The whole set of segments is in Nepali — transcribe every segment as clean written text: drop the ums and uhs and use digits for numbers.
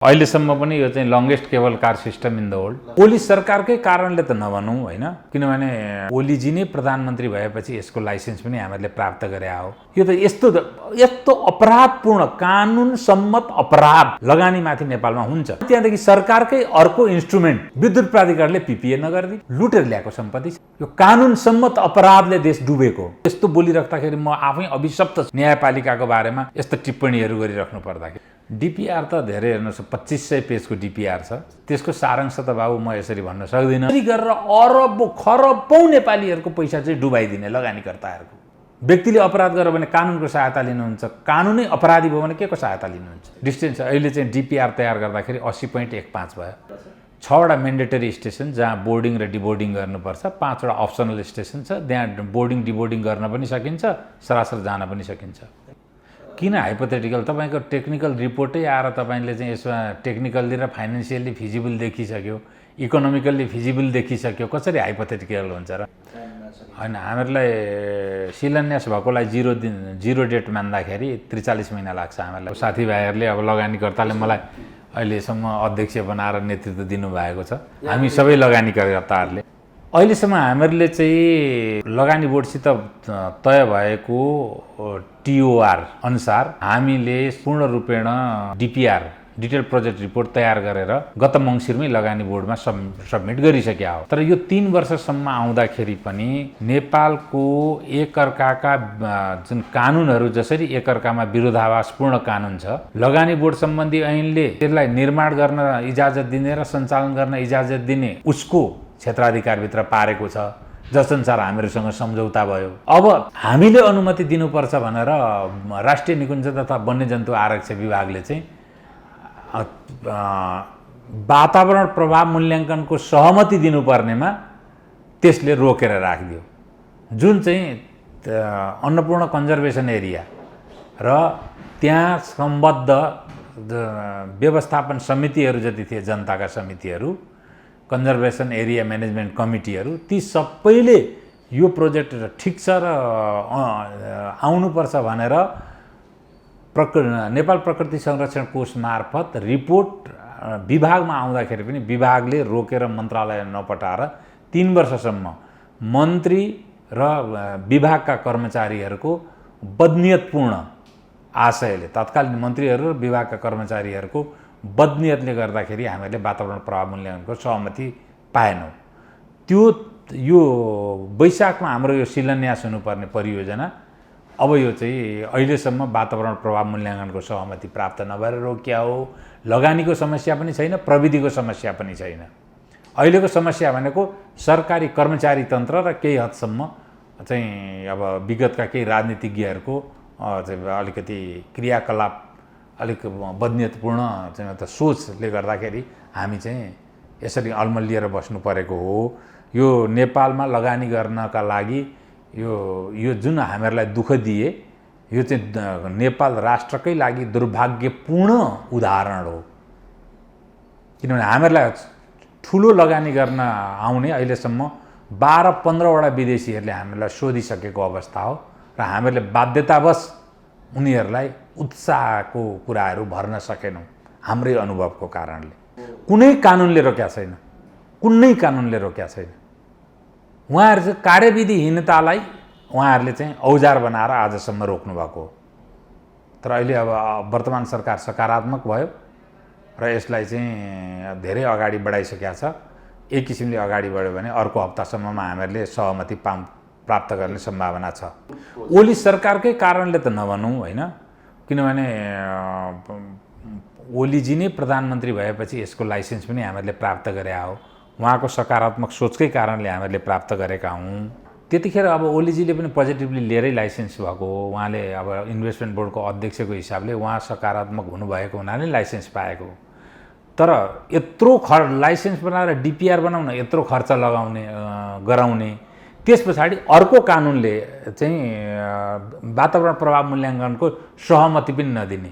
अहिलेसम्म पनि यो चाहिँ longest cable car system in the world. Oli सरकारकै कारणले त नभनौँ होइन, किनभने ओलीजी नै प्रधानमन्त्री भएपछि यसको लाइसेन्स पनि हामीहरूले प्राप्त गरे हो। यो त यस्तो अपराधपूर्ण कानुन सम्मत अपराध लगानीमाथि नेपालमा हुन्छ। त्यहाँदेखि सरकारकै अर्को इन्स्ट्रुमेन्ट विद्युत प्राधिकरणले पिपिए नगर्दी लुटेर ल्याएको सम्पत्ति यो कानुन सम्मत अपराधले देश डुबेको। यस्तो बोलिराख्दाखेरि म आफै अभिशप्त न्यायपालिकाको बारेमा यस्तो टिप्पणीहरू गरिराख्नु पर्दाखेरि डिपिआर त धेरै हेर्नुहोस् 2500 पेजको डिपिआर छ। त्यसको सारांश त बाबु म यसरी भन्न सक्दिनँ। यसरी गरेर अरबौं खरबौं नेपालीहरूको पैसा चाहिँ डुबाइदिने लगानीकर्ताहरूको। व्यक्तिले अपराध गर्यो भने कानुनको सहायता लिनुहुन्छ, कानुनै अपराधी भयो भने के को सहायता लिनुहुन्छ? डिस्टेन्स अहिले चाहिँ डिपिआर तयार गर्दाखेरि 80.15 भयो। 6वटा मेन्डेटरी स्टेसन जहाँ बोर्डिङ र डिबोर्डिङ गर्नुपर्छ, 5वटा अप्सनल स्टेसन छ त्यहाँ बोर्डिङ डिबोर्डिङ गर्न पनि सकिन्छ, सरासर जान पनि सकिन्छ। किन हाइपोथेटिकल? तपाईँको टेक्निकल रिपोर्टै आएर तपाईँले चाहिँ यसमा टेक्निकल्ली र फाइनेन्सियल्ली फिजिबल देखिसक्यो, इकोनोमिकल्ली फिजिबल देखिसक्यो, कसरी हाइपोथेटिकल हुन्छ र? होइन, हामीहरूलाई शिलान्यास भएकोलाई जिरो डेट मान्दाखेरि 43 महिना लाग्छ हामीलाई। साथीभाइहरूले अब लगानीकर्ताले मलाई अहिलेसम्म अध्यक्ष बनाएर नेतृत्व दिनुभएको छ। हामी सबै लगानीकर्ताहरूले अहिलेसम्म हामीहरूले चाहिँ लगानी बोर्डसित तय भएको टिओआर अनुसार हामीले पूर्ण रूपेण डिपिआर डिटेल प्रोजेक्ट रिपोर्ट तयार गरेर गत मङ्सिरमै लगानी बोर्डमा सबमिट गरिसक्या हो। तर यो 3 वर्षसम्म आउँदाखेरि पनि नेपालको एकअर्काका जुन कानुनहरू जसरी एकअर्कामा विरोधाभासपूर्ण कानुन छ, लगानी बोर्ड सम्बन्धी ऐनले त्यसलाई निर्माण गर्न इजाजत दिने र सञ्चालन गर्न इजाजत दिने उसको क्षेत्राधिकारभित्र पारेको छ, जसअनुसार हामीहरूसँग सम्झौता भयो। अब हामीले अनुमति दिनुपर्छ भनेर राष्ट्रिय निकुञ्ज तथा वन्यजन्तु आरक्षण विभागले चाहिँ वातावरण प्रभाव मूल्याङ्कनको सहमति दिनुपर्नेमा त्यसले रोकेर राखिदियो। जुन चाहिँ अन्नपूर्ण कन्जर्भेसन एरिया र त्यहाँ सम्बद्ध व्यवस्थापन समितिहरू जति थिए, जनताका समितिहरू, कन्जर्भेसन एरिया म्यानेजमेन्ट कमिटीहरू, ती सबैले यो प्रोजेक्ट ठिक छ र आउनुपर्छ भनेर नेपाल प्रकृति संरक्षण कोष मार्फत रिपोर्ट विभागमा आउँदाखेरि पनि विभागले रोकेर मन्त्रालय नपठाएर 3 वर्षसम्म मन्त्री र विभागका कर्मचारीहरूको बदनियतपूर्ण आशयले, तत्कालीन मन्त्रीहरू र विभागका कर्मचारीहरूको बदनियतले गर्दाखेरि हामीहरूले वातावरण प्रभाव मूल्याङ्कनको सहमति पाएनौँ। यो वैशाखमा हाम्रो यो शिलान्यास हुनुपर्ने परियोजना अब यो चाहिँ अहिलेसम्म वातावरण प्रभाव मूल्याङ्कनको सहमति प्राप्त नभएर रोकिया हो। लगानीको समस्या पनि छैन, प्रविधिको समस्या पनि छैन। अहिलेको समस्या भनेको सरकारी कर्मचारी तन्त्र र केही हदसम्म चाहिँ अब विगतका केही राजनीतिज्ञहरूको अलिकति क्रियाकलाप अलिक बदनियतपूर्ण चाहिँ सोचले गर्दाखेरि हामी चाहिँ यसरी अल्मलिएर बस्नु परेको हो। यो नेपालमा लगानी गर्नका लागि यो जुन हामीहरूलाई दुःख दिए, यो चाहिँ नेपाल राष्ट्रकै लागि दुर्भाग्यपूर्ण उदाहरण हो। किनभने हामीहरूलाई ठुलो लगानी गर्न आउने अहिलेसम्म 12-15वटा विदेशीहरूले हामीलाई सोधिसकेको अवस्था हो र हामीहरूले बाध्यतावश उनीहरूलाई उत्साहको कुराहरू भर्न सकेनौँ हाम्रै अनुभवको कारणले। कुनै कानुनले रोक्या छैन, कुनै कानुनले रोक्या छैन। उहाँहरू चाहिँ कार्यविधिहीनतालाई उहाँहरूले चाहिँ औजार बनाएर आजसम्म रोक्नु भएको हो। तर अहिले अब वर्तमान सरकार सकारात्मक भयो र यसलाई चाहिँ धेरै अगाडि बढाइसकेका छ। एक किसिमले अगाडि बढ्यो भने अर्को हप्तासम्ममा हामीहरूले सहमति प्राप्त गर्ने सम्भावना छ। ओली सरकारकै कारणले त नभनौँ होइन, किनभने ओलीजी नै प्रधानमन्त्री भएपछि यसको लाइसेन्स पनि हामीहरूले प्राप्त गरे हो। उहाँको सकारात्मक सोचकै कारणले हामीहरूले प्राप्त गरेका हौँ। त्यतिखेर अब ओलीजीले पनि पोजिटिभली लिएरै लाइसेन्स भएको हो। उहाँले अब इन्भेस्टमेन्ट बोर्डको अध्यक्षको हिसाबले उहाँ सकारात्मक हुनुभएको हुनाले लाइसेन्स पाएको हो। तर यत्रो लाइसेन्स बनाएर डिपिआर बनाउन यत्रो खर्च गराउने, त्यस पछाडि अर्को कानुनले चाहिँ वातावरण प्रभाव मूल्याङ्कनको सहमति पनि नदिने,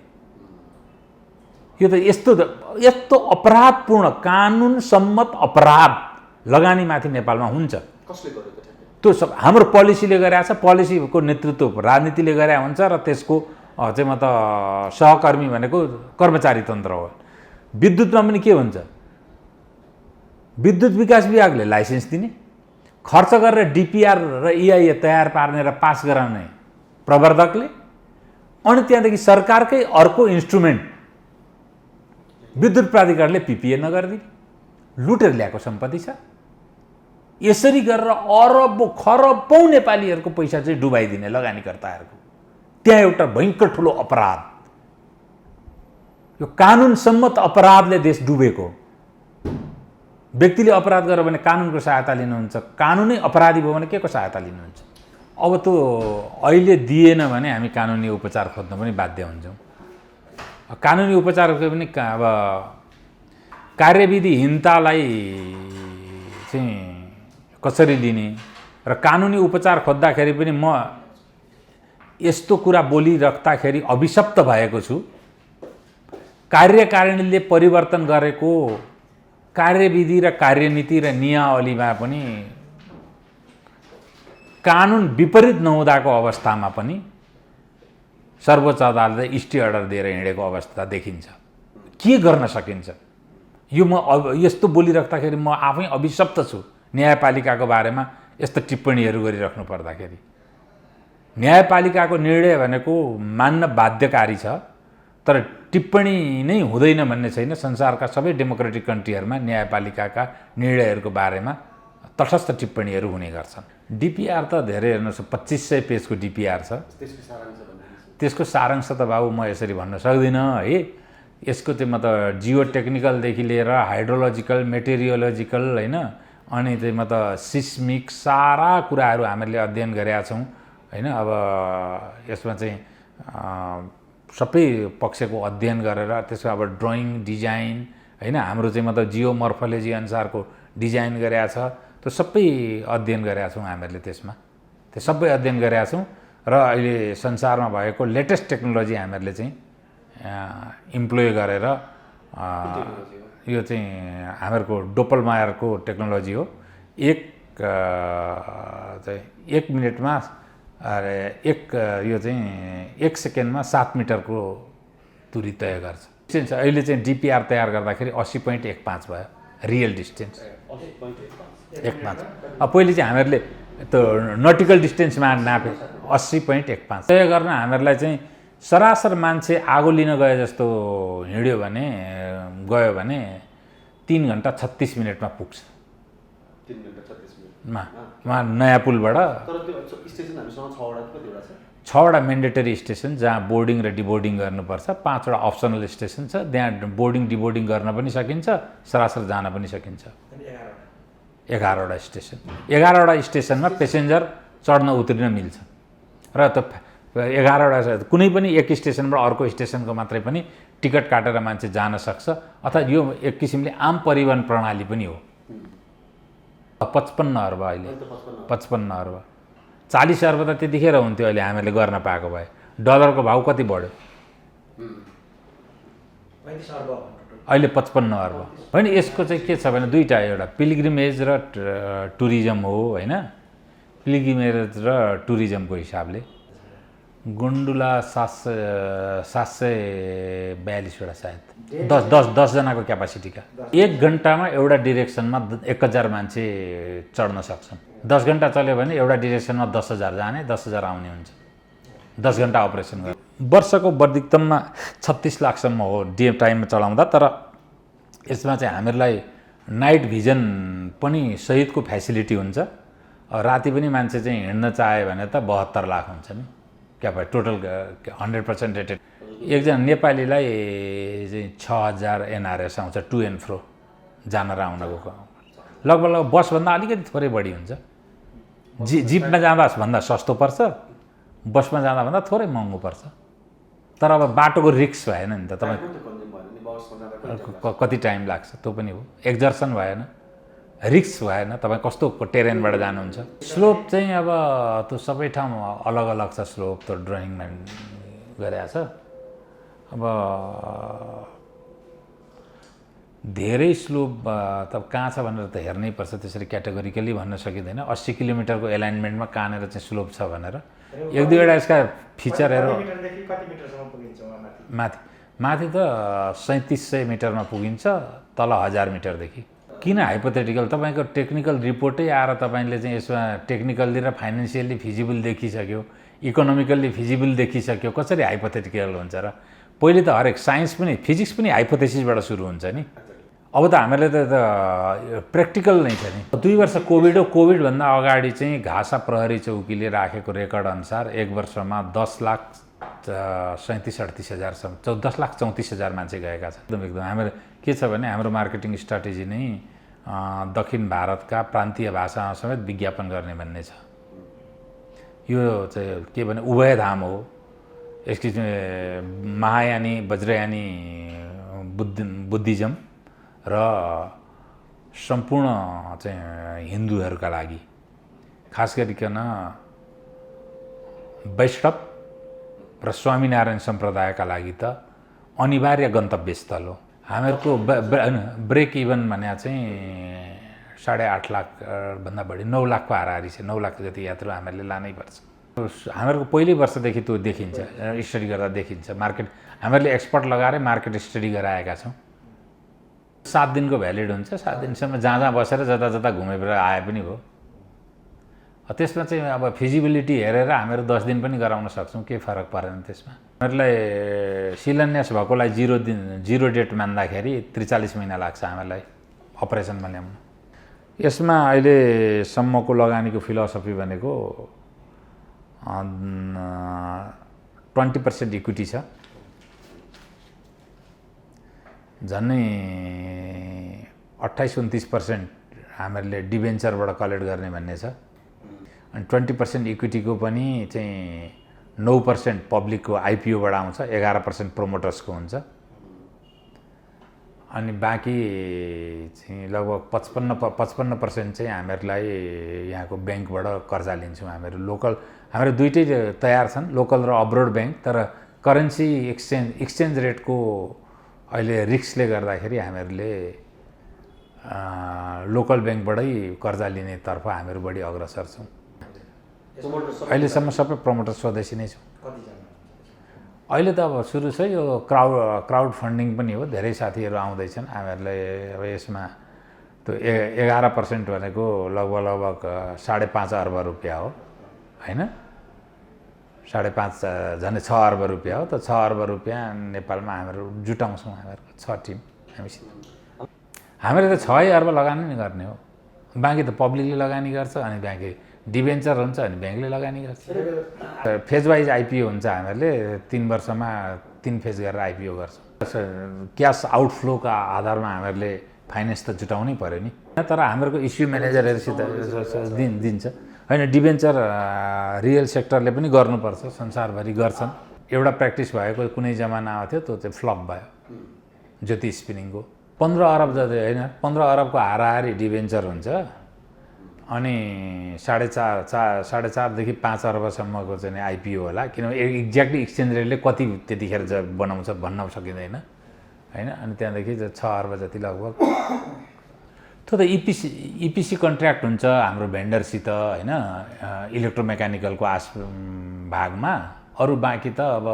यो त यस्तो अपराधपूर्ण कानुन सम्मत अपराध लगानीमाथि नेपालमा हुन्छ। कसले गरेको त्यो सब हाम्रो पोलिसीले गरेको छ। पोलिसीको नेतृत्व राजनीतिले गरे हुन्छ र त्यसको चाहिँ म त सहकर्मी भनेको कर्मचारी तन्त्र हो। विद्युतमा पनि के हुन्छ, विद्युत विकास विभागले लाइसेन्स दिने, खर्च गरेर डिपिआर र इआइए तयार पार्ने र पास गराउने प्रवर्धकले, अनि त्यहाँदेखि सरकारकै अर्को इन्स्ट्रुमेन्ट विद्युत प्राधिकरणले पिपिए नगरिदिने, लुटेर ल्याएको सम्पत्ति छ। यसरी गरेर अरबौं खरबौं नेपालीहरूको पैसा चाहिँ डुबाइदिने लगानीकर्ताहरूको। त्यहाँ एउटा भयङ्कर ठुलो अपराध, यो कानुन सम्मत अपराधले देश डुबेको। व्यक्तिले अपराध गर्यो भने कानुनको सहायता लिनुहुन्छ, कानुनै अपराधी भयो भने के को सहायता लिनुहुन्छ? अब त्यो अहिले दिएन भने हामी कानुनी उपचार खोज्न पनि बाध्य हुन्छौँ। कानुनी उपचारको पनि अब कार्यविधिहीनतालाई चाहिँ कसरी लिने र कानुनी उपचार खोज्दाखेरि पनि म यस्तो कुरा बोलिराख्दाखेरि अभिशप्त भएको छु। कार्यकारिणीले परिवर्तन गरेको कार्यविधि र कार्यनीति र नियमावलीमा पनि कानुन विपरीत नहुँदाको अवस्थामा पनि सर्वोच्च अदालतले स्टे अर्डर दिएर हिँडेको अवस्था देखिन्छ। के गर्न सकिन्छ? यो म यस्तो बोलिराख्दाखेरि म आफै अभिशप्त छु न्यायपालिकाको बारेमा यस्तो टिप्पणीहरू गरिराख्नु पर्दाखेरि। न्यायपालिकाको निर्णय भनेको मान्न बाध्यकारी छ, तर टिप्पणी नै हुँदैन भन्ने छैन। संसारका सबै डेमोक्रेटिक कन्ट्रीहरूमा न्यायपालिकाका निर्णयहरूको बारेमा तटस्थ टिप्पणीहरू हुने गर्छन्। डिपिआर त धेरै हेर्नुहोस् 2500 पेजको डिपिआर छ। त्यसको सारांश त बाबु म यसरी भन्न सक्दिनँ है। यसको चाहिँ म त जियो टेक्निकलदेखि लिएर हाइड्रोलोजिकल, मेटेरियोलोजिकल होइन, अनि चाहिँ म त सिस्मिक सारा कुराहरू हामीले अध्ययन गरेका छौँ होइन। अब यसमा चाहिँ सबै पक्षको अध्ययन गरेर त्यसको अब ड्रइङ डिजाइन होइन, हाम्रो चाहिँ मतलब जियो मर्फोलोजी अनुसारको डिजाइन गरेका छ। त्यो सबै अध्ययन गरेका छौँ हामीहरूले त्यसमा। त्यो सबै अध्ययन गरेका छौँ र अहिले संसारमा भएको लेटेस्ट टेक्नोलोजी हामीहरूले चाहिँ इम्प्लोय गरेर यो चाहिँ हामीहरूको डोपलमायरको टेक्नोलोजी हो। एक मिनटमा यो चाहिँ 1 सेकेन्डमा 7 मिटरको दूरी तय गर्छ। डिस्टेन्स अहिले चाहिँ डिपिआर तयार गर्दाखेरि 80.15 भयो रियल डिस्टेन्स 1.15। अब पहिले चाहिँ हामीहरूले त्यो नटिकल डिस्टेन्समा नापे 80.15 तय गर्न हामीहरूलाई चाहिँ सरासर मान्छे आगो लिन गए जस्तो हिँड्यो भने गयो भने 3 घन्टा 36 मिनटमा पुग्छ। 3 घन्टा 36 मिनटमा वहाँ नयाँ पुलबाट। तर त्यो स्टेसन हामीसँग 6वटा कतिवटा छ? 6वटा मेन्डेटरी स्टेसन जहाँ बोर्डिङ र डिबोर्डिङ गर्नुपर्छ। 5वटा अप्सनल स्टेसन छ, त्यहाँ बोर्डिङ डिबोर्डिङ गर्न पनि सकिन्छ, सरासर जान पनि सकिन्छ। 11वटा स्टेसन, 11वटा स्टेसनमा पेसेन्जर चढ्न उत्रिन मिल्छ र त 11वटा कुनै पनि एक स्टेसनबाट अर्को स्टेसनको मात्रै पनि टिकट काटेर मान्छे जान सक्छ। अर्थात् यो एक किसिमले आम परिवहन प्रणाली पनि हो। 55 अर्ब अहिले 55 अर्ब 40 अर्ब त त्यतिखेर हुन्थ्यो, अहिले हामीले गर्न पाएको भए। डलरको भाउ कति बढ्यो? 35 अर्ब, अहिले 55 अर्ब। होइन, यसको चाहिँ के छ भने दुईवटा, एउटा पिलग्रिमेज र टुरिज्म हो होइन। पिलग्रिमेज र टुरिज्मको हिसाबले गुन्डुला 742वटा सायद 10 जनाको क्यापासिटीका 1 घन्टामा एउटा डिरेक्सनमा 1000 मान्छे चढ्न सक्छन्। 10 घन्टा चल्यो भने एउटा डिरेक्सनमा 10,000 जाने 10,000 आउने हुन्छ। 10 घन्टा अपरेसन गर्नु। वर्षको अधिकतममा 36 लाखसम्म हो डे टाइममा चलाउँदा। तर यसमा चाहिँ हामीहरूलाई नाइट भिजन पनि सहितको फेसिलिटी हुन्छ। राति पनि मान्छे चाहिँ हिँड्न चाह्यो भने त 72 लाख हुन्छ नि क्या टोटल 100% रेटेड। एकजना नेपालीलाई चाहिँ 6000 एनआरएस आउँछ टु एन्ड फ्रो जान र आउनको। लगभग बसभन्दा अलिकति थोरै बढी हुन्छ। जिपमा जाँदा भन्दा सस्तो पर्छ, बसमा जाँदा भन्दा थोरै महँगो पर्छ। तर अब बाटोको रिस्क भएन नि त, तपाईँ कति टाइम लाग्छ त्यो पनि हो। एक्जर्सन भएन, रिस्क भएन, तपाईँ कस्तो टेरेनबाट जानुहुन्छ। स्लोप चाहिँ अब त्यो सबै ठाउँमा अलग अलग छ स्लोप, त्यो ड्रइङमा गरेको छ। अब धेरै स्लोप त कहाँ छ भनेर त हेर्नै पर्छ, त्यसरी क्याटेगोरिकली भन्न सकिँदैन। 80 किलोमिटरको एलाइनमेन्टमा कहाँनिर चाहिँ स्लोप छ भनेर 1-2 वटा यसका फिचरहरू माथि माथि त 3700 मिटरमा पुगिन्छ, तल 1000 मिटरदेखि। किन हाइपोथेटिकल? तपाईँको टेक्निकल रिपोर्टै आएर तपाईँले चाहिँ यसमा टेक्निकल्ली र फाइनेन्सियल्ली फिजिबल देखिसक्यो, इकोनोमिकल्ली फिजिबल देखिसक्यो, कसरी हाइपोथेटिकल हुन्छ र? पहिले त हरेक साइन्स पनि फिजिक्स पनि हाइपोथेसिसबाट सुरु हुन्छ नि। अब त हामीहरूले त प्र्याक्टिकल नै छ नि। 2 वर्ष कोभिड हो, कोभिडभन्दा अगाडि चाहिँ घाँसा प्रहरी चौकीले राखेको रेकर्ड अनुसार 1 वर्षमा 10,37,38,000 10,34,000 मान्छे गएका छन्। एकदम हाम्रो के छ भने हाम्रो मार्केटिङ स्ट्राटेजी नै दक्षिण भारतका प्रान्तीय भाषामा समेत विज्ञापन गर्ने भन्ने छ। यो चाहिँ के भने उभयधाम हो, यसको महायानी वज्रयानी बुद्धिज्म र सम्पूर्ण चाहिँ हिन्दूहरूका लागि, खास गरिकन वैष्णव र स्वामीनारायण सम्प्रदायका लागि त अनिवार्य गन्तव्य स्थल हो। हामीहरूको ब्रेक इभन भने चाहिँ 8.5 लाख भन्दा बढी 9 लाखको हाराहारी छ। 9 लाख जति यात्रु हामीहरूले लानै पर्छ। हामीहरूको पहिल्यै वर्षदेखि त्यो देखिन्छ, स्टडी गर्दा देखिन्छ। मार्केट हामीहरूले एक्सपर्ट लगाएर मार्केट स्टडी गराएका छौँ। 7 दिनको भ्यालिड हुन्छ। 7 दिनसम्म जहाँ जहाँ बसेर जता जता घुमेर आए पनि भयो। त्यसमा चाहिँ अब फिजिबिलिटी हेरेर हामीहरू 10 दिन पनि गराउन सक्छौँ, केही फरक परेन त्यसमा। हामीहरूलाई शिलान्यास भएकोलाई 0 डेट मान्दाखेरि 43 महिना लाग्छ हामीलाई अपरेसनमा ल्याउनु। यसमा अहिलेसम्मको लगानीको फिलोसफी भनेको 20% इक्विटी छ, झन्नै 28-29% हामीहरूले डिबेन्चरबाट कलेक्ट गर्ने भन्ने छ। अनि 20% इक्विटीको पनि चाहिँ 9% पब्लिकको आइपिओबाट आउँछ, 11% प्रोमोटर्सको हुन्छ। अनि बाँकी चाहिँ लगभग 55% चाहिँ हामीहरूलाई यहाँको ब्याङ्कबाट कर्जा लिन्छौँ। हामीहरू लोकल, हाम्रो दुइटै तयार छन्, लोकल र अब्रोड ब्याङ्क। तर करेन्सी एक्सचेन्ज रेटको अहिले रिस्कले गर्दाखेरि हामीहरूले लोकल ब्याङ्कबाटै कर्जा लिनेतर्फ हामीहरू बढी अग्रसर छौँ। अहिलेसम्म सबै प्रमोटर स्वदेशी नै छौँ। अहिले त अब सुरु छ यो क्राउड फन्डिङ पनि हो, धेरै साथीहरू आउँदैछन् हामीहरूलाई। अब यसमा त्यो 11% भनेको लगभग 5.5 अर्ब रुपियाँ हो, होइन? 5.5 झन्डै 6 अर्ब रुपियाँ हो। त 6 अर्ब रुपियाँ नेपालमा हामीहरू जुटाउँछौँ। हामीहरूको 6 टिम हामीसित। हामीले त 6 अर्ब लगानी नै गर्ने हो, बाँकी त पब्लिकले लगानी गर्छ, अनि बाँकी डिबेन्चर हुन्छ अनि ब्याङ्कले लगानी गर्छ। फेज वाइज आइपिओ हुन्छ। हामीहरूले 3 वर्षमा 3 फेज गरेर आइपिओ गर्छौँ। क्यास आउटफ्लोका आधारमा हामीहरूले फाइनेन्स त जुटाउनै पऱ्यो नि। तर हामीहरूको इस्यु म्यानेजरहरूसित दिन्छ, होइन? डिबेन्चर रियल सेक्टरले पनि गर्नुपर्छ, संसारभरि गर्छन्। एउटा प्र्याक्टिस भएको कुनै जमाना आएको थियो, त्यो चाहिँ फ्लप भयो, ज्योति स्पिनिङको। 15 अरब जति, होइन? 15 अरबको हाराहारी डिबेन्चर हुन्छ। अनि 4.5 देखि 5 अर्बसम्मको चाहिँ आइपिओ होला, किनभने एक्ज्याक्टली एक्सचेन्ज रेटले कति त्यतिखेर बनाउँछ भन्न सकिँदैन, होइन? अनि त्यहाँदेखि 6 अर्ब जति लगभग। त्यो त इपिसी कन्ट्र्याक्ट हुन्छ हाम्रो भेन्डरसित, होइन? इलेक्ट्रोमेकानिकलको भागमा। अरू बाँकी त अब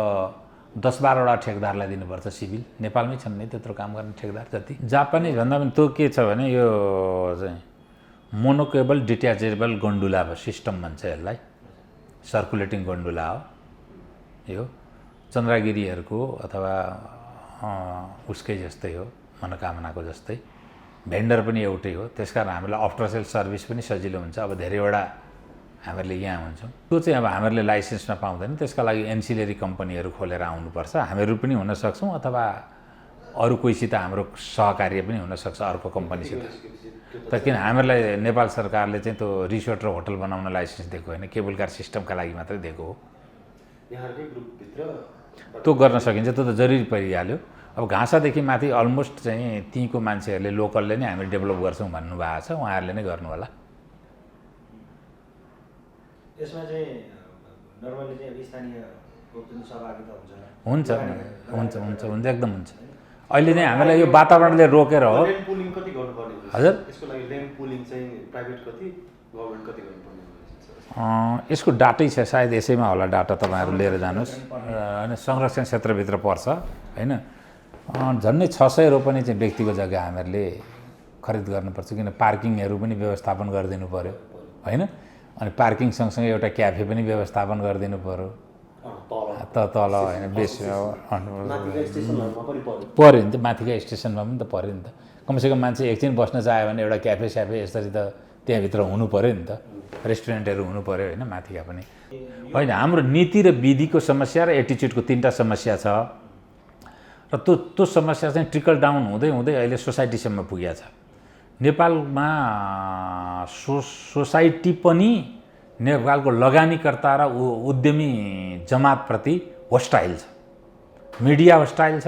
10-12वटा ठेकदारलाई दिनुपर्छ सिभिल। नेपालमै छन् नि त्यत्रो काम गर्ने ठेकदार जति। जापानिज भन्दा पनि त्यो के छ भने यो चाहिँ मोनोकेबल डिट्याचेबल गन्डुला सिस्टम भन्छ यसलाई, सर्कुलेटिङ गन्डुला हो यो। चन्द्रगिरीहरूको अथवा उसकै जस्तै हो, मनोकामनाको जस्तै। भेन्डर पनि एउटै हो, त्यसकारण हामीलाई आफ्टर सेल सर्भिस पनि सजिलो हुन्छ। अब धेरैवटा हामीहरूले यहाँ हुन्छौँ, त्यो चाहिँ अब हामीहरूले लाइसेन्समा पाउँदैन। त्यसका लागि एन्सिलरी कम्पनीहरू खोलेर आउनुपर्छ। हामीहरू पनि हुन सक्छौँ, अथवा अरू कोहीसित हाम्रो सहकार्य पनि हुनसक्छ, अर्को कम्पनीसित। तर किन हामीहरूलाई नेपाल सरकारले चाहिँ त्यो रिसोर्ट र होटल बनाउन लाइसेन्स दिएको होइन, केबल कार सिस्टमका लागि मात्रै दिएको हो। त्यो गर्न सकिन्छ, त्यो त जरुरी परिहाल्यो। अब घाँसादेखि माथि अलमोस्ट चाहिँ त्यहीँको मान्छेहरूले, लोकलले नै हामी डेभलप गर्छौँ भन्नुभएको छ, उहाँहरूले नै गर्नु होला। यसमा चाहिँ नर्मली चाहिँ स्थानीय सहभागिता हुन्छ एकदम हुन्छ। अहिले नै हामीलाई यो वातावरणले रोकेर हो। ल्यान्ड पुलिङ कति गर्नुपर्ने हुन्छ? हजुर, यसको लागि ल्यान्ड पुलिङ चाहिँ प्राइभेट कति, गभर्नमेन्ट कति गर्नुपर्ने हुन्छ? यसको डाटै छ, सायद यसैमा होला डाटा, तपाईँहरू लिएर जानुहोस्। होइन, संरक्षण क्षेत्रभित्र पर्छ होइन। झन्डै 600 रोपनी चाहिँ व्यक्तिको जग्गा हामीहरूले खरिद गर्नुपर्छ, किन पार्किङहरू पनि व्यवस्थापन गरिदिनु पऱ्यो होइन। अनि पार्किङ सँगसँगै एउटा क्याफे पनि व्यवस्थापन गरिदिनु पऱ्यो तल होइन, बेस पऱ्यो नि त, माथिका स्टेसनमा पनि त पऱ्यो नि त। कमसेकम मान्छे एकछिन बस्न चाह्यो भने एउटा क्याफे स्याफे यसरी त त्यहाँभित्र हुनु पऱ्यो नि त, रेस्टुरेन्टहरू हुनु पऱ्यो होइन, माथिका पनि होइन। हाम्रो नीति र विधिको समस्या र एटिच्युडको 3टा समस्या छ र त्यो समस्या चाहिँ ट्रिकल डाउन हुँदै हुँदै अहिले सोसाइटीसम्म पुगेको छ। नेपालमा सोसाइटी पनि नेपालको लगानीकर्ता र उद्यमी जमातप्रति होस्टाइल छ, मिडिया होस्टाइल छ,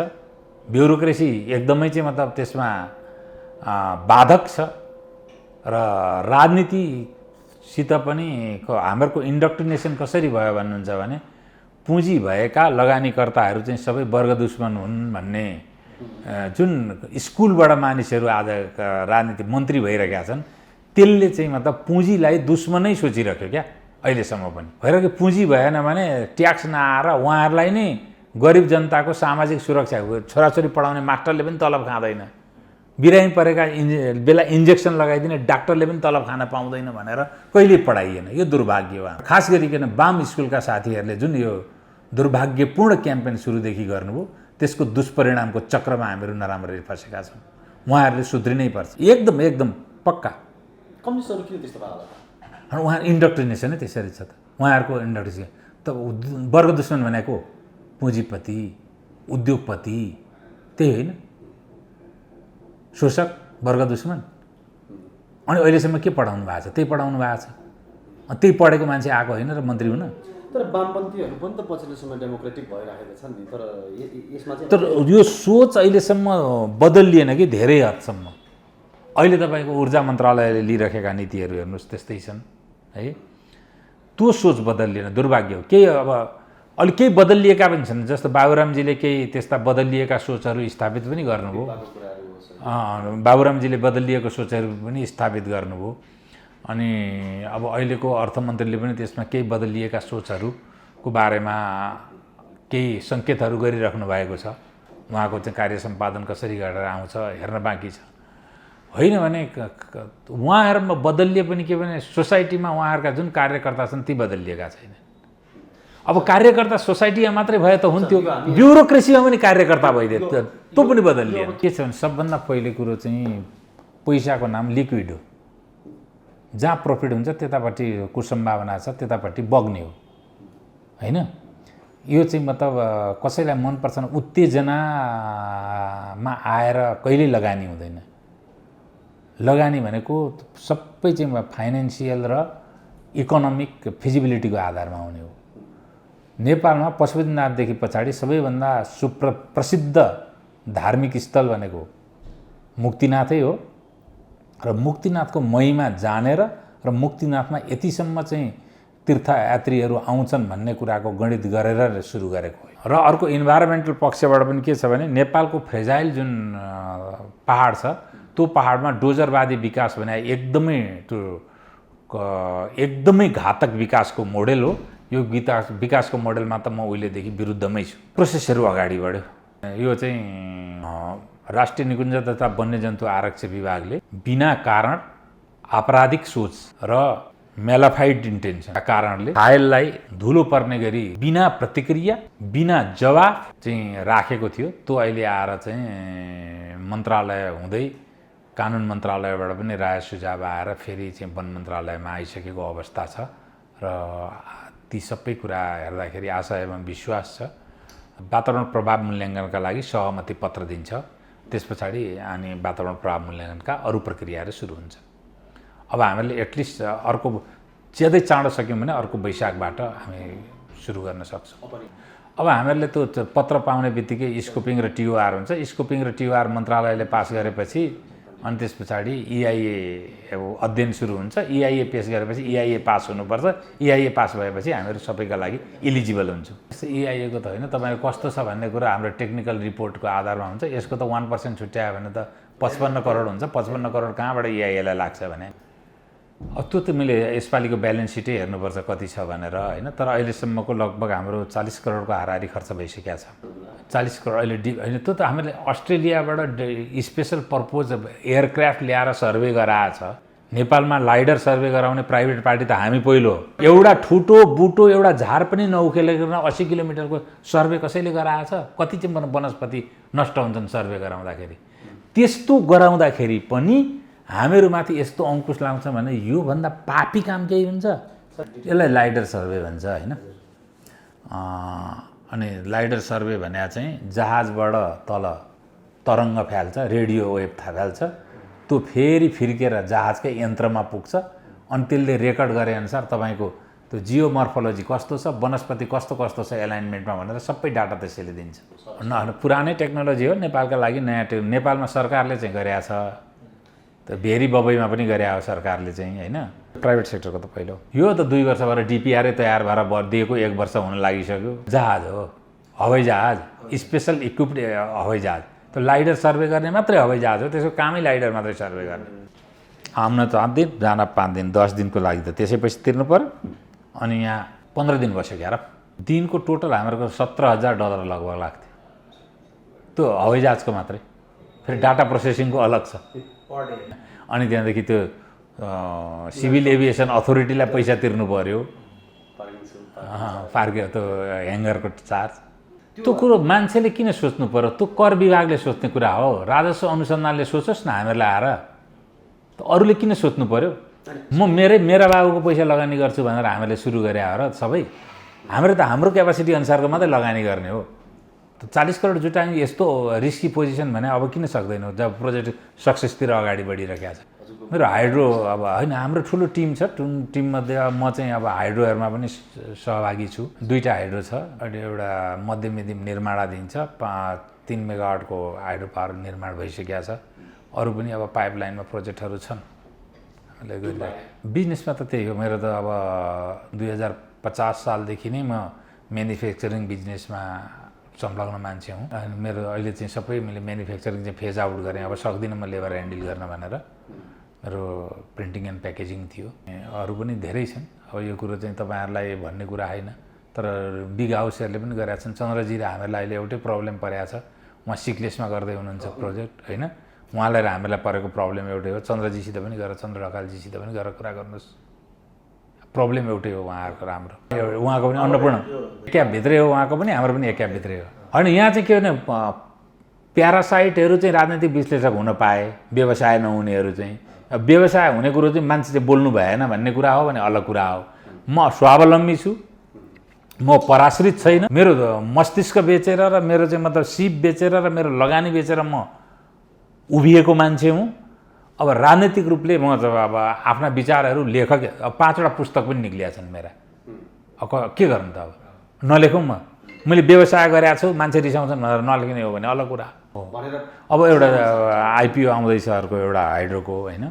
ब्युरोक्रेसी एकदमै चाहिँ मतलब त्यसमा बाधक छ र राजनीतिसित पनि हाम्रो इन्डक्ट्रिनेसन कसरी भयो भन्नुहुन्छ भने पुँजी भएका लगानीकर्ताहरू चाहिँ सबै वर्ग दुश्मन हुन् भन्ने जुन स्कुलबाट मानिसहरू आज राजनीति मन्त्री भइरहेका छन्, त्यसले चाहिँ मतलब पुँजीलाई दुश्मनै सोचिरह्यो क्या अहिलेसम्म पनि। भएर कि पुँजी भएन भने ट्याक्स नआएर उहाँहरूलाई नै गरिब जनताको सामाजिक सुरक्षा, छोराछोरी पढाउने मास्टरले पनि तलब खाँदैन, बिरामी परेका बेला इन्जेक्सन लगाइदिने डाक्टरले पनि तलब खान पाउँदैन भनेर कहिल्यै पढाइएन। यो दुर्भाग्य हो। खास गरिकन वाम स्कुलका साथीहरूले जुन यो दुर्भाग्यपूर्ण क्याम्पेन सुरुदेखि गर्नुभयो, त्यसको दुष्परिणामको चक्रमा हामीहरू नराम्ररी फँसेका छौँ। उहाँहरूले सुध्रिनै पर्छ, एकदम एकदम पक्का। कम्युनिस्टहरू किन त्यस्तो भयो होला? अनि उहाँ इन्डक्ट्रिनेसन नै त्यसरी छ त। उहाँहरूको इन्डक्ट्रिनेसन त वर्ग दुश्मन भनेको पुँजीपति, उद्योगपति, त्यही होइन, शोषक वर्ग दुश्मन। अनि अहिलेसम्म के पढाउनु भएको छ? त्यही पढाउनु भएको छ। त्यही पढेको मान्छे आएको होइन र मन्त्री हुन। तर वामपन्थीहरू पनि त पछिल्लो समय डेमोक्रेटिक भइरहेका छन् नि, तर यसमा चाहिँ तर यो सोच अहिलेसम्म बदलिएन कि धेरै हदसम्म। अहिले तपाईँको ऊर्जा मन्त्रालयले लिइरहेका नीतिहरू हेर्नुहोस् त्यस्तै छन् है। त्यो सोच बदलिएन, दुर्भाग्य हो। केही अब अलि केही बदलिएका पनि छन्, जस्तो बाबुरामजीले केही त्यस्ता बदलिएका सोचहरू स्थापित पनि गर्नुभयो। बाबुरामजीले बदलिएको सोचहरू पनि स्थापित गर्नुभयो। अनि अब अहिलेको अर्थमन्त्रीले पनि त्यसमा केही बदलिएका सोचहरूको बारेमा केही सङ्केतहरू गरिराख्नु भएको छ। उहाँको चाहिँ कार्य सम्पादन कसरी गरेर आउँछ हेर्न बाँकी छ। होइन भने उहाँहरूमा बदलिए पनि के भने सोसाइटीमा उहाँहरूका जुन कार्यकर्ता छन् ती बदलिएका छैनन्। अब कार्यकर्ता सोसाइटीमा मात्रै भए त हुन्थ्यो, ब्युरोक्रेसीमा पनि कार्यकर्ता भइदियो, त्यो पनि बदलिएन। के छ भने सबभन्दा पहिले कुरो चाहिँ पैसाको नाम लिक्विड हो। जहाँ प्रफिट हुन्छ त्यतापट्टि कुसम्भावना छ, त्यतापट्टि बग्ने हो होइन। यो चाहिँ मतलब कसैलाई मनपर्छ भने उत्तेजनामा आएर कहिल्यै लगानी हुँदैन। लगानी भनेको सबै चाहिँ फाइनेन्सियल र इकोनोमिक फिजिबिलिटीको आधारमा हुने हो। नेपालमा पशुपतिनाथदेखि पछाडि सबैभन्दा प्रसिद्ध धार्मिक स्थल भनेको मुक्तिनाथै हो र मुक्तिनाथको महिमा जानेर र मुक्तिनाथमा यतिसम्म चाहिँ तीर्थयात्रीहरू आउँछन् भन्ने कुराको गणित गरेर सुरु गरेको हो। र अर्को इन्भाइरोमेन्टल पक्षबाट पनि के छ भने नेपालको फ्रेजाइल जुन पहाड छ त्यो पहाडमा डोजरवादी विकास भने एकदमै घातक विकासको मोडेल हो। यो विकासको मोडेलमा त म उहिलेदेखि विरुद्धमै छु। प्रोसेसहरू अगाडि बढ्यो। यो चाहिँ राष्ट्रिय निकुञ्ज तथा वन्यजन्तु आरक्षण विभागले बिना कारण आपराधिक सोच र मेलाफाइड इन्टेन्सनका कारणले घायललाई धुलो पर्ने गरी बिना प्रतिक्रिया बिना जवाफ चाहिँ राखेको थियो। त्यो अहिले आएर चाहिँ मन्त्रालय हुँदै कानुन मन्त्रालयबाट पनि राय सुझाव आएर फेरि चाहिँ वन मन्त्रालयमा आइसकेको अवस्था छ र ती सबै कुरा हेर्दाखेरि आशा एवं विश्वास छ। वातावरण प्रभाव मूल्याङ्कनका लागि सहमति पत्र दिन्छ, त्यस पछाडि अनि वातावरण प्रभाव मूल्याङ्कनका अरू प्रक्रियाहरू सुरु हुन्छ। अब हामीले एटलिस्ट अर्को ज्यादै चाँडो सक्यौँ भने अर्को वैशाखबाट हामी सुरु गर्न सक्छौँ। अब हामीहरूले त्यो पत्र पाउने बित्तिकै स्कोपिङ र टिओआर हुन्छ। स्कोपिङ र टिओआर मन्त्रालयले पास गरेपछि अनि त्यस पछाडि इआइए अध्ययन सुरु हुन्छ। इआइए पेस गरेपछि इआइए पास हुनुपर्छ। इआइए पास भएपछि हामीहरू सबैका लागि इलिजिबल हुन्छौँ। इआइएको त होइन, तपाईँको कस्तो छ भन्ने कुरा हाम्रो टेक्निकल रिपोर्टको आधारमा हुन्छ। यसको त 1% छुट्यायो भने त 55 करोड हुन्छ। 55 करोड कहाँबाट इआइएलाई लाग्छ भने त्यो त मैले यसपालिको ब्यालेन्स सिटै हेर्नुपर्छ कति छ भनेर होइन। तर अहिलेसम्मको लगभग हाम्रो 40 करोडको हाराहारी खर्च भइसकेको छ। 40 करोड अहिले होइन, त्यो त हामीले अस्ट्रेलियाबाट स्पेसल पर्पोज एयरक्राफ्ट ल्याएर सर्वे गराएको छ। नेपालमा लाइडर सर्वे गराउने प्राइभेट पार्टी त हामी पहिलो हो। एउटा ठुटो बुटो एउटा झार पनि नउखेलेर 80 किलोमिटरको सर्वे कसैले गराएको छ? कति चाहिँ वनस्पति नष्ट हुन्छन् सर्वे गराउँदाखेरि। त्यस्तो गराउँदाखेरि पनि हामीहरूमाथि यस्तो अङ्कुश लाग्छ भने योभन्दा पापी काम केही हुन्छ? यसलाई लाइडर सर्वे भन्छ होइन। अनि लाइडर सर्वे भने चाहिँ जहाजबाट तल तरङ्ग फ्याल्छ, रेडियो वेभ फाल्छ, त्यो फेरि फिर्केर जहाजकै यन्त्रमा पुग्छ अनि त्यसले रेकर्ड गरे अनुसार तपाईँको त्यो जियोमर्फोलोजी कस्तो छ, वनस्पति कस्तो कस्तो छ एलाइनमेन्टमा भनेर सबै डाटा त्यसैले दिन्छ। पुरानै टेक्नोलोजी हो नेपालका लागि, नयाँ नेपालमा सरकारले चाहिँ गरेको छ। त भेरी बबईमा पनि गरे हो सरकारले चाहिँ होइन। प्राइभेट सेक्टरको त पहिलो यो त 2 वर्ष भएर डिपिआरै तयार भएर दिएको 1 वर्ष हुन लागिसक्यो। जहाज हो, हवाई जहाज, स्पेसल इक्विप्ड हवाई जहाज। त्यो लाइडर सर्वे गर्ने मात्रै हवाई जहाज हो, त्यसको कामै लाइडर मात्रै सर्वे गर्ने। आउन 7 दिन, जान 5 दिन, 10 दिनको लागि त त्यसै पैसा तिर्नु पर्यो। अनि यहाँ 15 दिन बस्यो क्यार। दिनको टोटल हाम्रो $17,000 लगभग लाग्थ्यो त्यो हवाई जहाजको मात्रै। फेरि डाटा प्रोसेसिङको अलग छ। अनि त्यहाँदेखि त्यो सिभिल एभिएसन अथोरिटीलाई पैसा तिर्नु पर्यो, पार्किङ त्यो ह्याङ्गरको चार्ज। त्यो कुरो मान्छेले किन सोच्नु पर्यो? त्यो कर विभागले सोच्ने कुरा हो, राजस्व अनुसन्धानले सोचोस् न हामीहरूलाई आएर। त अरूले किन सोच्नु पर्यो? मेरा बाबुको पैसा लगानी गर्छु भनेर हामीले सुरु गरे हो र सबै। हाम्रो त हाम्रो क्यापासिटी अनुसारको मात्रै लगानी गर्ने हो। 40 करोड जुटाउने यस्तो रिस्की पोजिसन भने अब किन सक्दैनौ जब प्रोजेक्ट सक्सेसतिर अगाडि बढिरहेको छ। मेरो हाइड्रो अब होइन, हाम्रो ठुलो टिम छ। टिममध्ये म चाहिँ अब हाइड्रोहरूमा पनि सहभागी छु। 2टा हाइड्रो छ। अनि एउटा मध्यम निर्माणाधीन छ, 3 मेगावाटको हाइड्रो पावर निर्माण भइसकेको छ। अरू पनि अब पाइपलाइनमा प्रोजेक्टहरू छन्। हामीले गरिरहेको बिजनेसमा त त्यही हो। मेरो त अब 2050 सालदेखि नै म म्यानुफ्याक्चरिङ बिजनेसमा संलग्न मान्छे हुँ। अनि मेरो अहिले चाहिँ सबै मैले म्यानुफ्याक्चरिङ चाहिँ फेज आउट गरेँ। अब सक्दिनँ म लेबर ह्यान्डल गर्न भनेर। मेरो प्रिन्टिङ एन्ड प्याकेजिङ थियो। अरू पनि धेरै छन्। अब यो कुरो चाहिँ तपाईँहरूलाई भन्ने कुरा होइन, तर बिग हाउसहरूले पनि गरेका छन्। चन्द्रजी र हामीहरूलाई अहिले एउटै प्रब्लम परेको छ। उहाँ सिक्लेसमा गर्दै हुनुहुन्छ प्रोजेक्ट होइन। उहाँलाई र हामीलाई परेको प्रब्लम एउटै हो। चन्द्रजीसित पनि गएर, चन्द्र ढकालजीसित पनि गएर कुरा गर्नुहोस्। प्रब्लम एउटै हो उहाँहरूको। राम्रो उहाँको पनि अन्नपूर्ण क्यापभित्रै हो, उहाँको पनि हाम्रो पनि एक क्यापभित्रै हो। होइन यहाँ चाहिँ के भने प्यारासाइटहरू चाहिँ राजनैतिक विश्लेषक हुन पाए, व्यवसाय नहुनेहरू चाहिँ। व्यवसाय हुने कुरो चाहिँ मान्छे चाहिँ बोल्नु भएन भन्ने कुरा हो भने अलग कुरा हो। म स्वावलम्बी छु, म पराश्रित छैन। मेरो मस्तिष्क बेचेर र मेरो चाहिँ मतलब सिप बेचेर र मेरो लगानी बेचेर म उभिएको मान्छे हुँ। अब राजनीतिक रूपले म अब आफ्ना विचारहरू लेखक, अब 5वटा पुस्तक पनि निक्लिया छन् मेरा। अब के गर्नु त? अब नलेखौँ म? मैले व्यवसाय गरेको छु, मान्छे रिसाउँछन् भनेर नलेख्ने हो भने अलग कुरा हो। अब एउटा आइपिओ आउँदैछ अर्को एउटा हाइड्रोको होइन।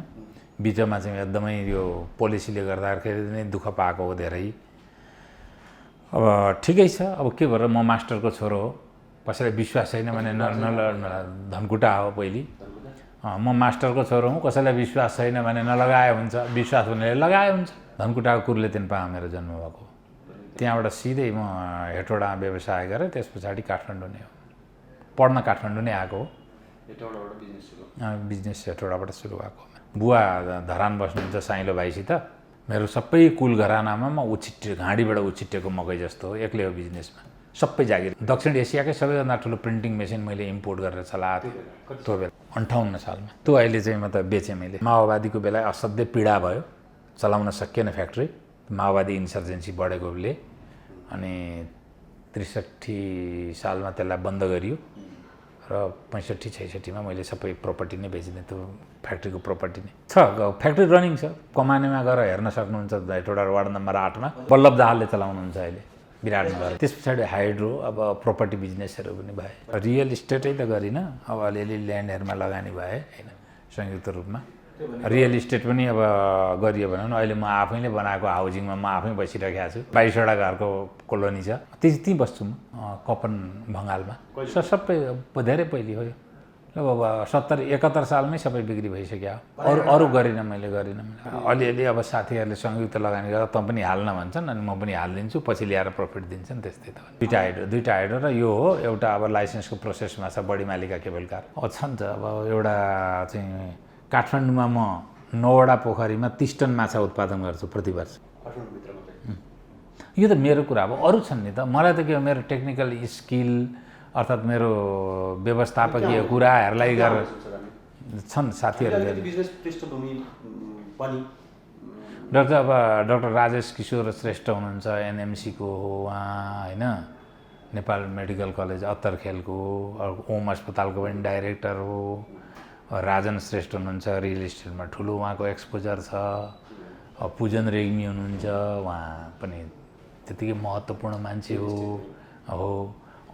बिचमा चाहिँ एकदमै यो पोलिसीले गर्दाखेरि नै दुःख पाएको हो धेरै। अब ठिकै छ। अब के गरेर म मास्टरको छोरो हो, कसैलाई विश्वास छैन भने धनकुटा हो पहिली। म मास्टरको छोरो हुँ, कसैलाई विश्वास छैन भने नलगाए हुन्छ, विश्वास हुनेले लगाए हुन्छ। धनकुटाको कुर्ले तिनपा मेरो जन्म भएको। त्यहाँबाट सिधै म हेटौडामा व्यवसाय गरेँ। त्यस पछाडि काठमाडौँ नै हो, पढ्न काठमाडौँ नै आएको हो। बिजनेस हेटौडाबाट सुरु भएको। बुवा धरान बस्नुहुन्छ साइलो भाइसित। मेरो सबै कुल घरानामा म घाँडीबाट उछिट्टेको मकै जस्तो हो। एक्लै हो बिजनेसमा, सबै जागिर। दक्षिण एसियाकै सबैभन्दा ठुलो प्रिन्टिङ मेसिन मैले इम्पोर्ट गरेर चलाएको थिएँ त्यो बेला 58 सालमा। त्यो अहिले चाहिँ म त बेचेँ मैले। माओवादीको बेला असाध्यै पीडा भयो, चलाउन सकिएन फ्याक्ट्री। माओवादी इन्सर्जेन्सी बढेकोले अनि 63 सालमा त्यसलाई बन्द गरियो र 65-66मा मैले सबै प्रपर्टी नै बेचिदिएँ। त्यो फ्याक्ट्रीको प्रपर्टी नै छ। फ्याक्ट्री रनिङ छ। कमानेमा गएर हेर्न सक्नुहुन्छ। हेटौडा वार्ड नम्बर 8मा बल्लभ दाहालले चलाउनुहुन्छ अहिले विराटनगर। त्यस पछाडि हाइड्रो, अब प्रपर्टी बिजनेसहरू पनि भए। रियल इस्टेटै त गरिनँ, अब अलिअलि ल्यान्डहरूमा लगानी भए होइन संयुक्त रूपमा। रियल इस्टेट पनि अब गरियो भने अहिले म आफैले बनाएको हाउजिङमा म आफै बसिरहेको छु। 22वटा घरको कोलोनी छ। त्यहीँ बस्छु म कपन भङ्गालमा। सबै धेरै पहिले हो। अब 70-71 सालमै सबै बिक्री भइसक्यो अरू गरिनँ मैले अलिअलि अब साथीहरूले संयुक्त लगानी गरेर तँ पनि हाल्न भन्छन् अनि म पनि हालिदिन्छु पछि ल्याएर प्रफिट दिन्छन् त्यस्तै त दुईटा हाइड्रो र यो हो एउटा अब लाइसेन्सको प्रोसेसमा छ बढी मालिका केबल कार छ नि त अब एउटा चाहिँ काठमाडौँमा म 9वटा पोखरीमा 30 टन माछा उत्पादन गर्छु प्रति वर्ष काठमाडौँभित्र मात्रै यो त मेरो कुरा अब अरू छन् नि त मलाई त के हो मेरो टेक्निकल स्किल अर्थात् मेरो व्यवस्थापकीय कुराहरूलाई गरेर छन् साथीहरूले बिजनेस पृष्ठभूमि पनि डाक्टर राजेश किशोर श्रेष्ठ हुनुहुन्छ एनएमसीको हो उहाँ होइन नेपाल मेडिकल कलेज अत्तरखेलको ओम अस्पतालको पनि डाइरेक्टर हो राजन श्रेष्ठ हुनुहुन्छ रियल इस्टेटमा ठुलो उहाँको एक्सपोजर छ पूजन रेग्मी हुनुहुन्छ उहाँ पनि त्यतिकै महत्त्वपूर्ण मान्छे हो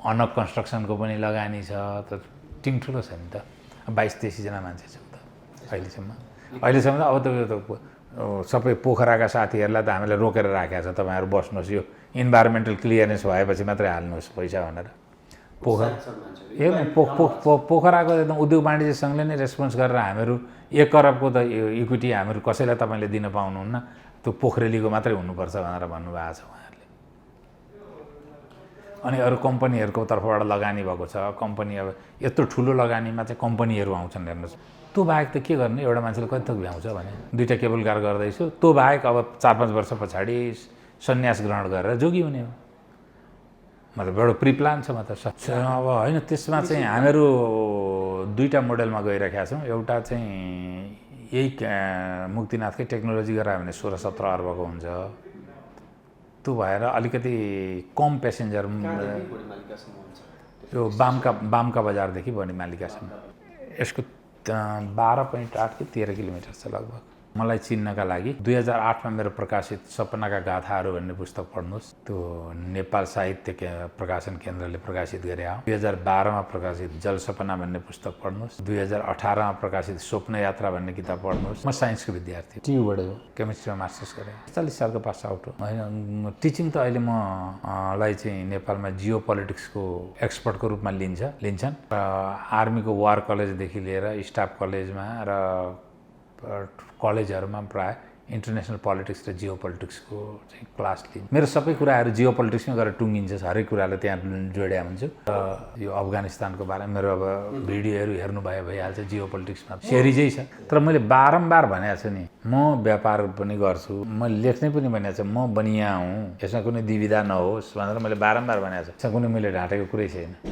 अनक कन्स्ट्रक्सनको पनि लगानी छ त टिम ठुलो छ नि त 22-23 जना मान्छे छ त अहिलेसम्म त अब त यो त सबै पोखराका साथीहरूलाई त हामीले रोकेर राखेको छ तपाईँहरू बस्नुहोस् यो इन्भाइरोमेन्टल क्लियरेन्स भएपछि मात्रै हाल्नुहोस् पैसा भनेर पोखराको एकदम उद्योग वाणिज्य सङ्घले नै रेस्पोन्स गरेर हामीहरू 1 करोडको त इक्विटी हामीहरू कसैलाई तपाईँले दिन पाउनुहुन्न त्यो पोखरेलीको मात्रै हुनुपर्छ भनेर भन्नुभएको छ उहाँहरूले अनि अरू कम्पनीहरूको तर्फबाट लगानी भएको छ कम्पनी अब यत्रो ठुलो लगानीमा चाहिँ कम्पनीहरू आउँछन् हेर्नुहोस् त्यो बाहेक त के गर्ने एउटा मान्छेले कति थोक भ्याउँछ भने 2टा केबल कार गर्दैछु त्यो बाहेक अब 4-5 वर्ष पछाडि सन्यास ग्रहण गरेर जोगी हुने हो मतलब एउटा प्रिप्लान छ मतलब अब होइन त्यसमा चाहिँ हामीहरू 2टा मोडलमा गइरहेका छौँ एउटा चाहिँ यही मुक्तिनाथकै टेक्नोलोजी गरेर भने 16-17 अर्बको हुन्छ त्यो भएर अलिकति कम प्यासेन्जर यो बामका बजारदेखि बढी मालिकासम्म यसको 12.8 कि 13 किलोमिटर छ लगभग मलाई चिन्नका लागि 2008मा मेरो प्रकाशित सपनाका गाथाहरू भन्ने पुस्तक पढ्नुहोस् त्यो नेपाल साहित्य प्रकाशन केन्द्रले प्रकाशित गरे हो 2012मा प्रकाशित जल सपना भन्ने पुस्तक पढ्नुहोस् 2018मा प्रकाशित स्वप्न यात्रा भन्ने किताब पढ्नुहोस् म साइन्सको विद्यार्थी टियुबाट हो केमिस्ट्रीमा मास्टर्स गरेँ 40 सालको पास आउट हो होइन टिचिङ त अहिले मलाई चाहिँ नेपालमा जियो पोलिटिक्सको एक्सपर्टको रूपमा लिन्छन् र आर्मीको वार कलेजदेखि लिएर स्टाफ कलेजमा र कलेजहरूमा प्राय इन्टरनेसनल पोलिटिक्स र जियो पोलिटिक्सको चाहिँ क्लास लिन्छ मेरो सबै कुराहरू जियो पोलिटिक्समै गरेर टुङ्गिन्छ हरेक कुरालाई त्यहाँ जोड्या हुन्छु र यो अफगानिस्तानको बारेमा मेरो अब भिडियोहरू हेर्नुभयो भइहाल्छ जियो पोलिटिक्समा सिरिजै छ तर मैले बारम्बार भनेको छु नि म व्यापार पनि गर्छु म लेख्ने पनि भनेको छु म बनिया हुँ यसमा कुनै दुविधा नहोस् भनेर मैले बारम्बार भनेको छु यसमा कुनै मैले ढाँटेको कुरै छैन